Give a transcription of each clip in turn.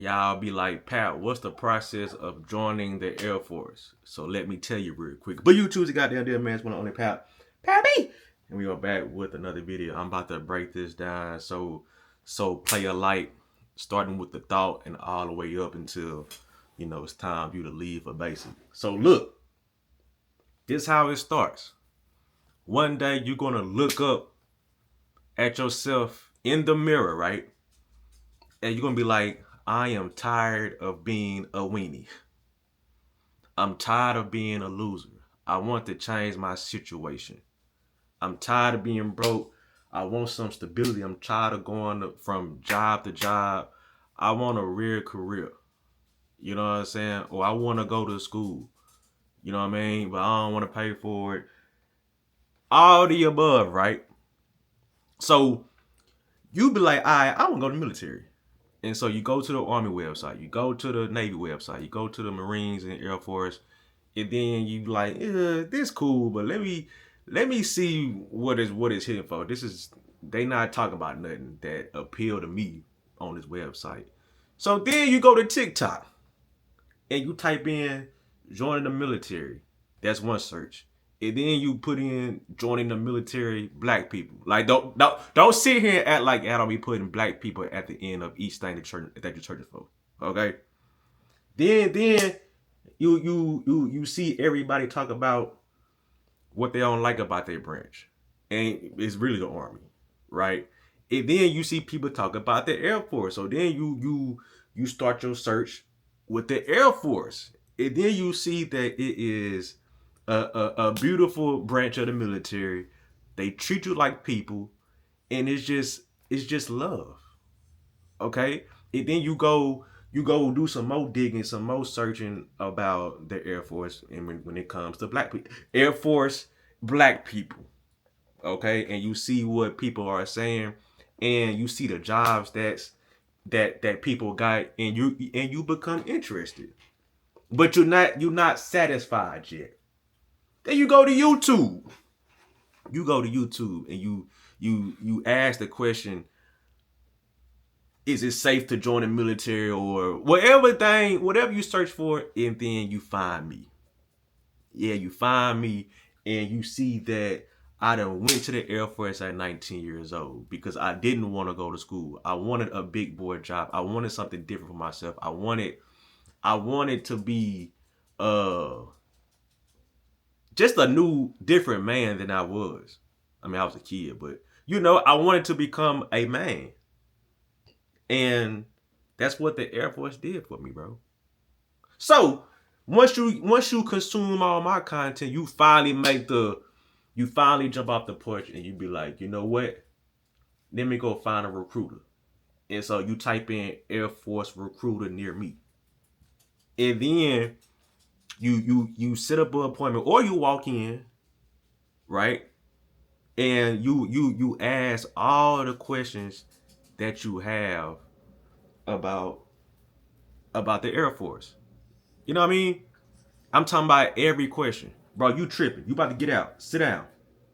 Y'all be like, Pat, what's the process of joining the Air Force? So let me tell you real quick. But you choose the goddamn dear man's one on the Pat B. And we are back with another video. I'm about to break this down. So play a light, starting with the thought and all the way up until it's time for you to leave for basic. So look, this is how it starts. One day you're gonna look up at yourself in the mirror, right? And you're gonna be like, I am tired of being a weenie. I'm tired of being a loser. I want to change my situation. I'm tired of being broke. I want some stability. I'm tired of going from job to job. I want a real career. You know what I'm saying? Or I want to go to school. You know what I mean? But I don't want to pay for it. All the above, right? So you be like, I want to go to the military. And so you go to the Army website, you go to the Navy website, you go to the Marines and Air Force, and then you like, this cool, but let me see what is hitting for. They not talking about nothing that appeal to me on this website. So then you go to TikTok and you type in joining the military. That's one search. And then you put in joining the military black people. Like don't sit here and act like I don't be putting black people at the end of each thing that you searching for. Okay. Then you see everybody talk about what they don't like about their branch. And it's really the Army, right? And then you see people talk about the Air Force. So then you start your search with the Air Force. And then you see that it is a beautiful branch of the military. They treat you like people, and it's just love. Okay? And then you go do some more digging, some more searching about the Air Force, and when it comes to black people, Air Force black people. Okay, and you see what people are saying, and you see the jobs that people got, and you become interested, but you're not satisfied yet. Then you go to YouTube. You go to YouTube and you ask the question, is it safe to join the military or whatever you search for, and then you find me. Yeah, you find me and you see that I done went to the Air Force at 19 years old because I didn't want to go to school. I wanted a big boy job. I wanted something different for myself. I wanted to be uh just a new different man than I was. I mean, I was a kid, but I wanted to become a man. And that's what the Air Force did for me, bro. So once you consume all my content, you finally jump off the porch and you be like, you know what? Let me go find a recruiter. And so you type in Air Force recruiter near me. And then you set up an appointment or you walk in, right? And you ask all the questions that you have about the Air Force. You know what I mean? I'm talking about every question. Bro, you tripping. You about to get out. Sit down.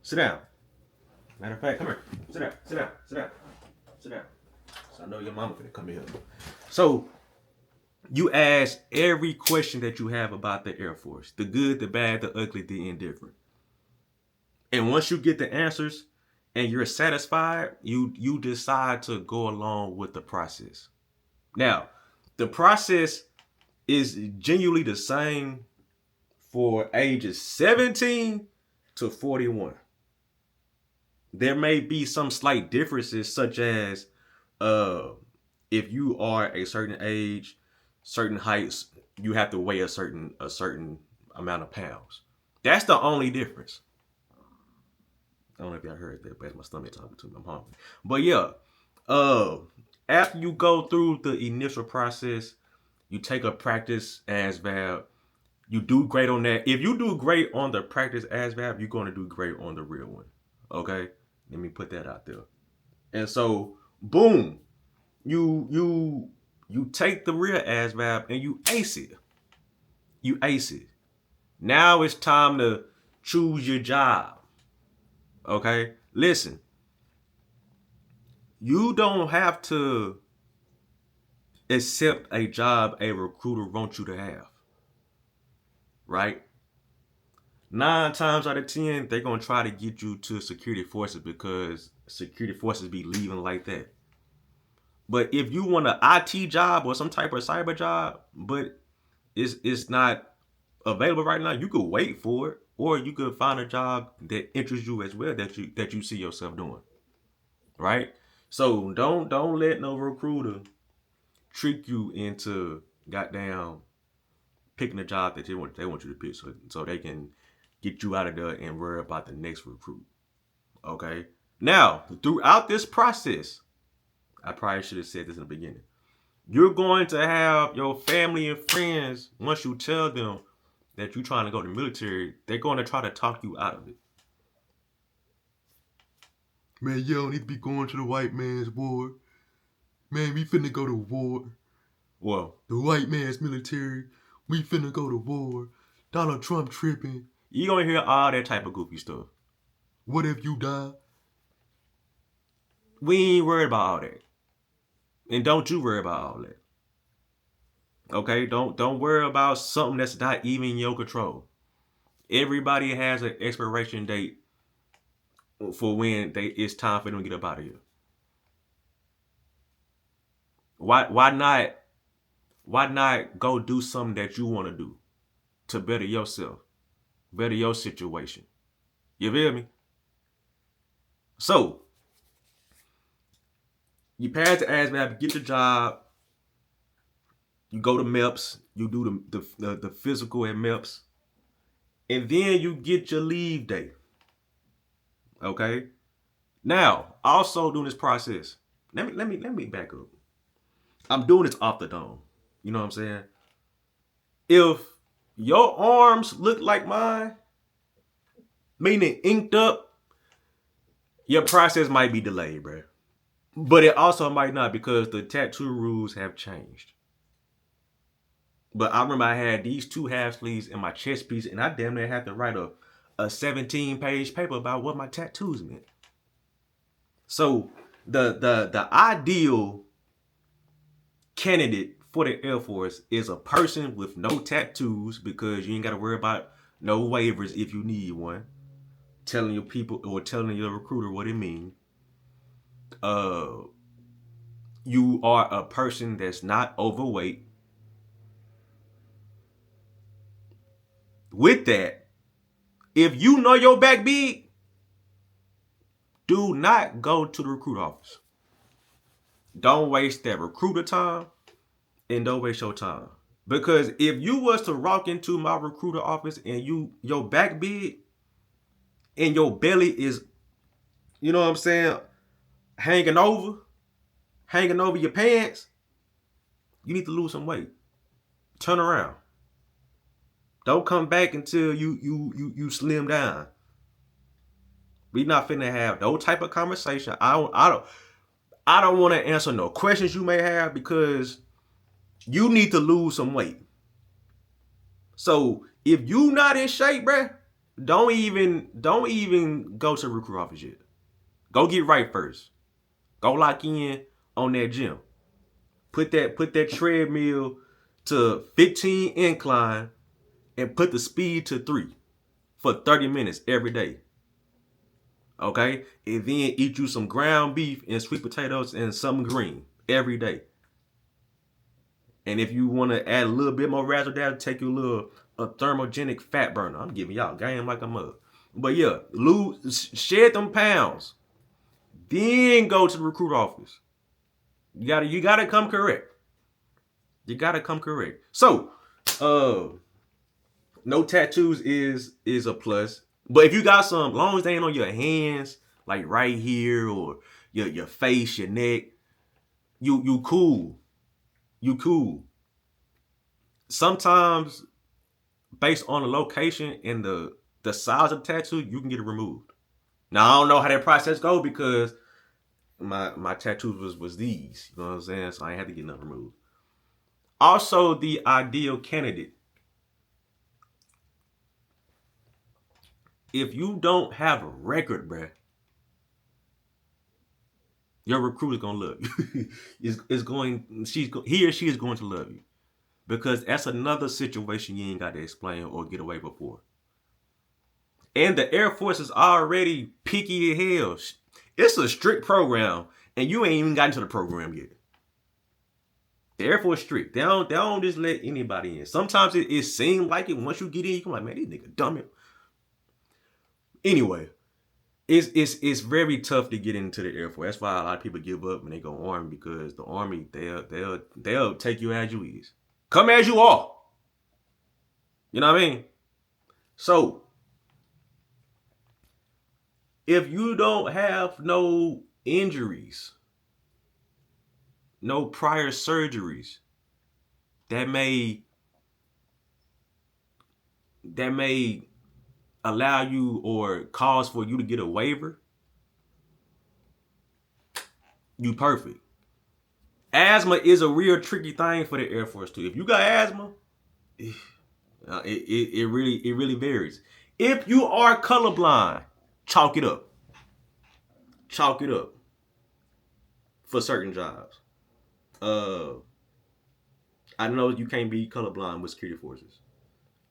Sit down. Matter of fact, come here. Sit down. Sit down. Sit down. Sit down. So I know your mama finna come in here. So you ask every question that you have about the Air Force. The good, the bad, the ugly, the indifferent. And once you get the answers and you're satisfied, you decide to go along with the process. Now, the process is genuinely the same for ages 17 to 41. There may be some slight differences, such as if you are a certain age, certain heights, you have to weigh a certain amount of pounds. That's the only difference. I don't know if y'all heard that, but it's my stomach talking to me. I'm hungry. But yeah, uh, after you go through the initial process, you take a practice ASVAB. You do great on that. If you do great on the practice ASVAB, you're going to do great on the real one. Okay? Let me put that out there. And so, boom, you take the real ASVAB and you ace it. You ace it. Now it's time to choose your job. Okay? Listen, you don't have to accept a job a recruiter wants you to have, right? 9 times out of 10, they're gonna try to get you to security forces because security forces be leaving like that. But if you want an IT job or some type of cyber job, but it's not available right now, you could wait for it, or you could find a job that interests you as well that you see yourself doing, right? So don't let no recruiter trick you into goddamn picking a job that they want you to pick, so they can get you out of there and worry about the next recruit. Okay. Now, throughout this process, I probably should have said this in the beginning. You're going to have your family and friends, once you tell them that you're trying to go to the military, they're going to try to talk you out of it. Man, you don't need to be going to the white man's war. Man, we finna go to war. Well, the white man's military. We finna go to war. Donald Trump tripping. You're going to hear all that type of goofy stuff. What if you die? We ain't worried about all that. And don't you worry about all that. Okay? Don't worry about something that's not even in your control. Everybody has an expiration date for when it's time for them to get up out of here. Why not go do something that you want to do to better yourself, better your situation? You feel me? So you pass the ASVAB, get your job, you go to MEPS, you do the physical at MEPS, and then you get your leave day. Okay. Now, also during this process, let me back up. I'm doing this off the dome. You know what I'm saying? If your arms look like mine, meaning inked up, your process might be delayed, bro. But it also might not, because the tattoo rules have changed. But I remember I had these 2 half sleeves in my chest piece, and I damn near had to write a 17-page paper about what my tattoos meant. So the ideal candidate for the Air Force is a person with no tattoos, because you ain't got to worry about no waivers if you need one. Telling your people or telling your recruiter what it means. You are a person that's not overweight. With that, if you know your back big, do not go to the recruit office. Don't waste that recruiter time, and don't waste your time. Because if you was to walk into my recruiter office and your back big and your belly is, you know what I'm saying, hanging over your pants, you need to lose some weight. Turn around. Don't come back until you slim down. We not finna have no type of conversation. I don't want to answer no questions you may have, because you need to lose some weight. So if you not in shape, bruh, don't even go to the recruit office yet. Go get right first. Go lock in on that gym. Put that treadmill to 15 incline and put the speed to 3 for 30 minutes every day. Okay? And then eat you some ground beef and sweet potatoes and some green every day. And if you want to add a little bit more razzle dazzle, take your a thermogenic fat burner. I'm giving y'all game like a mug. But yeah, shed them pounds. Then go to the recruit office. You gotta come correct. You gotta come correct. So, no tattoos is a plus. But if you got some, long as they ain't on your hands, like right here, or your face, your neck, you cool. You cool. Sometimes, based on the location and the size of the tattoo, you can get it removed. Now I don't know how that process go, because my tattoos was these. You know what I'm saying? So I ain't had to get nothing removed. Also, the ideal candidate. If you don't have a record, bruh, Your recruiter's gonna love you. He or she is going to love you because that's another situation you ain't got to explain or get away before. And the Air Force is already picky as hell. It's a strict program, and you ain't even gotten to the program yet. The Air Force strict. They don't just let anybody in. Sometimes it seems like it. Once you get in, you come like, man, these niggas dumb it. Anyway, it's very tough to get into the Air Force. That's why a lot of people give up when they go Army, because the Army they'll take you as you is. Come as you are. You know what I mean? So if you don't have no injuries, no prior surgeries, that may allow you or cause for you to get a waiver, you perfect. Asthma is a real tricky thing for the Air Force too. If you got asthma, it really varies. If you are colorblind, chalk it up. Chalk it up for certain jobs. I know you can't be colorblind with security forces.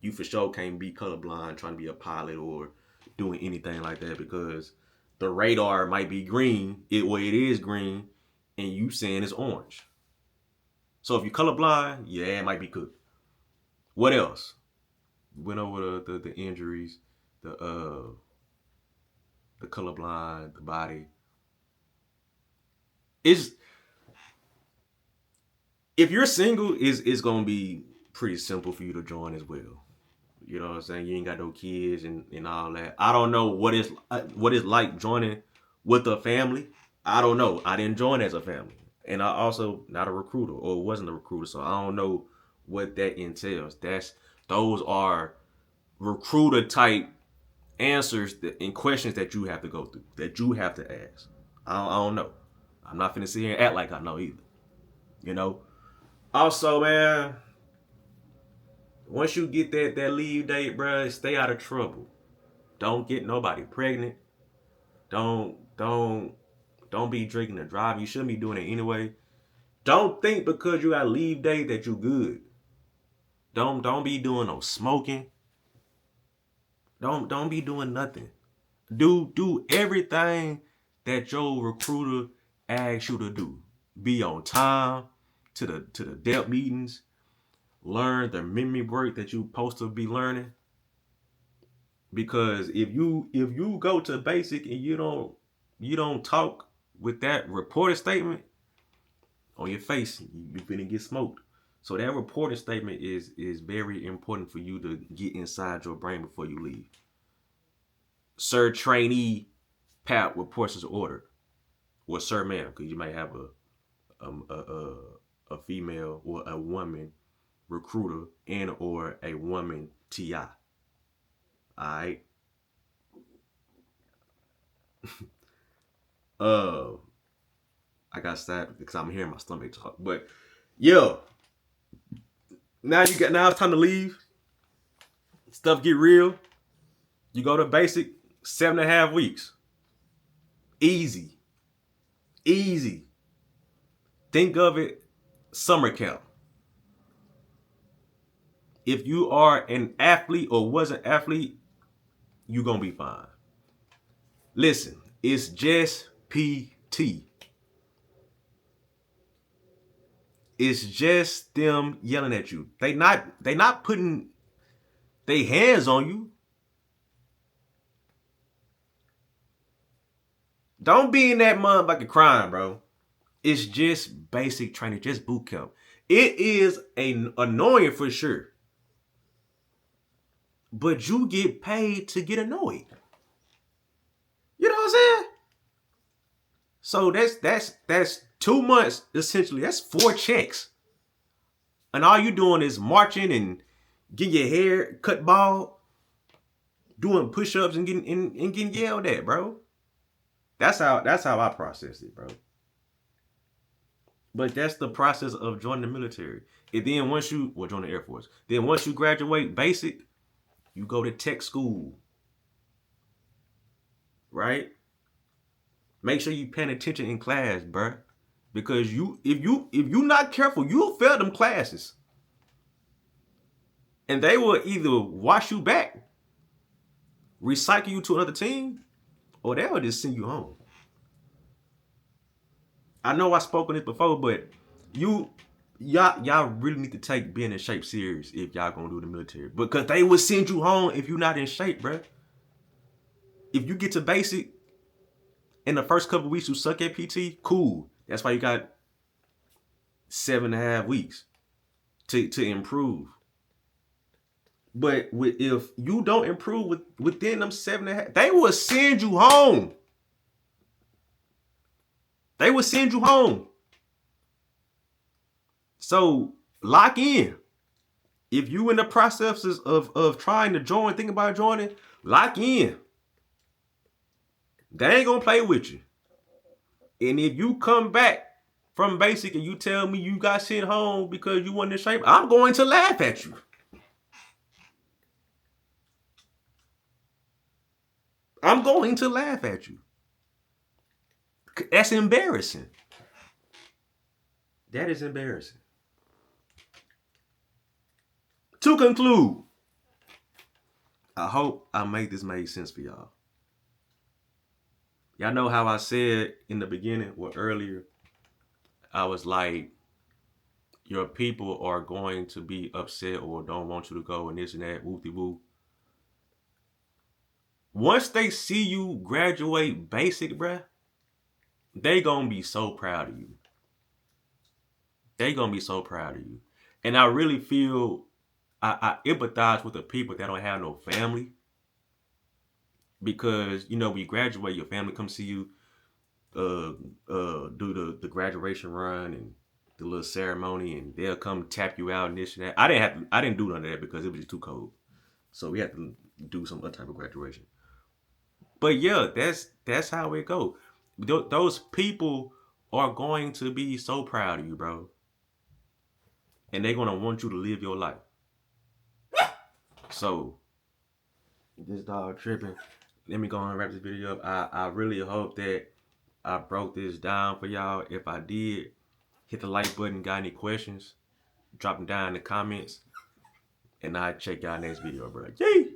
You for sure can't be colorblind trying to be a pilot or doing anything like that, because the radar might be green, it is green, and you saying it's orange. So if you're colorblind, yeah, it might be cooked. What else? We went over the injuries, the colorblind, the body. Is if you're single, is gonna be pretty simple for you to join as well. You know what I'm saying? You ain't got no kids and all that. I don't know what it's like joining with a family. I don't know. I didn't join as a family, and I also not a recruiter or wasn't a recruiter, so I don't know what that entails. Those are recruiter type answers and questions that you have to go through, that you have to ask. I don't know. I'm not finna sit here and act like I know either. You know. Also, man, once you get that leave date, bro, stay out of trouble. Don't get nobody pregnant. Don't be drinking and driving. You shouldn't be doing it anyway. Don't think because you got leave date that you good. Don't be doing no smoking. Don't be doing nothing. Do everything that your recruiter asks you to do. Be on time to the depth meetings. Learn the memory work that you supposed to be learning. Because if you go to basic and you don't talk with that reported statement on your face, you finna get smoked. So that reported statement is very important for you to get inside your brain before you leave. Sir trainee Pat reports his order. Well, sir ma'am, because you might have a female or a woman recruiter and or a woman TI. Alright. I got stabbed because I'm hearing my stomach talk. But yo, now it's time to leave. Stuff get real. You go to basic 7.5 weeks. Easy. Easy. Think of it summer camp. If you are an athlete or was an athlete, you're gonna be fine. Listen, it's just PT. It's just them yelling at you. They not putting their hands on you. Don't be in that motherfucking crying, bro. It's just basic training, just boot camp. It is annoying for sure. But you get paid to get annoyed. You know what I'm saying? So that's 2 months essentially. That's 4 checks. And all you doing is marching and getting your hair cut bald, doing push-ups and getting yelled at, bro. That's how I processed it, bro. But that's the process of joining the military. And then join the Air Force. Then once you graduate basic, you go to tech school. Right? Make sure you paying attention in class, bruh. Because if you not careful, you'll fail them classes. And they will either wash you back, recycle you to another team, or they'll just send you home. I know I spoke on this before, but y'all really need to take being in shape serious if y'all gonna do the military. Because they will send you home if you're not in shape, bruh. If you get to basic in the first couple weeks you suck at PT, cool. That's why you got 7.5 weeks to improve. But if you don't improve within them 7.5, they will send you home. They will send you home. So lock in. If you in the processes of trying to join, think about joining, lock in. They ain't gonna play with you. And if you come back from basic and you tell me you got sent home because you weren't in shape, I'm going to laugh at you. I'm going to laugh at you. That's embarrassing. That is embarrassing. To conclude, I hope I made this make sense for y'all. Y'all know how I said in the beginning or earlier, I was like, your people are going to be upset or don't want you to go and this and that, whoop-de-whoop. Once they see you graduate basic, bruh, they gonna be so proud of you. They gonna be so proud of you. And I really feel, I empathize with the people that don't have no family. Because, you know, when you graduate, your family come see you, do the graduation run and the little ceremony, and they'll come tap you out and this and that. I didn't do none of that because it was just too cold. So we had to do some other type of graduation. But yeah, that's how it go. Those people are going to be so proud of you, bro. And they're gonna want you to live your life. So this dog tripping. Let me go on and wrap this video up. I really hope that I broke this down for y'all. If I did, hit the like button. Got any questions? Drop them down in the comments. And I'll check y'all next video, bro. Yay!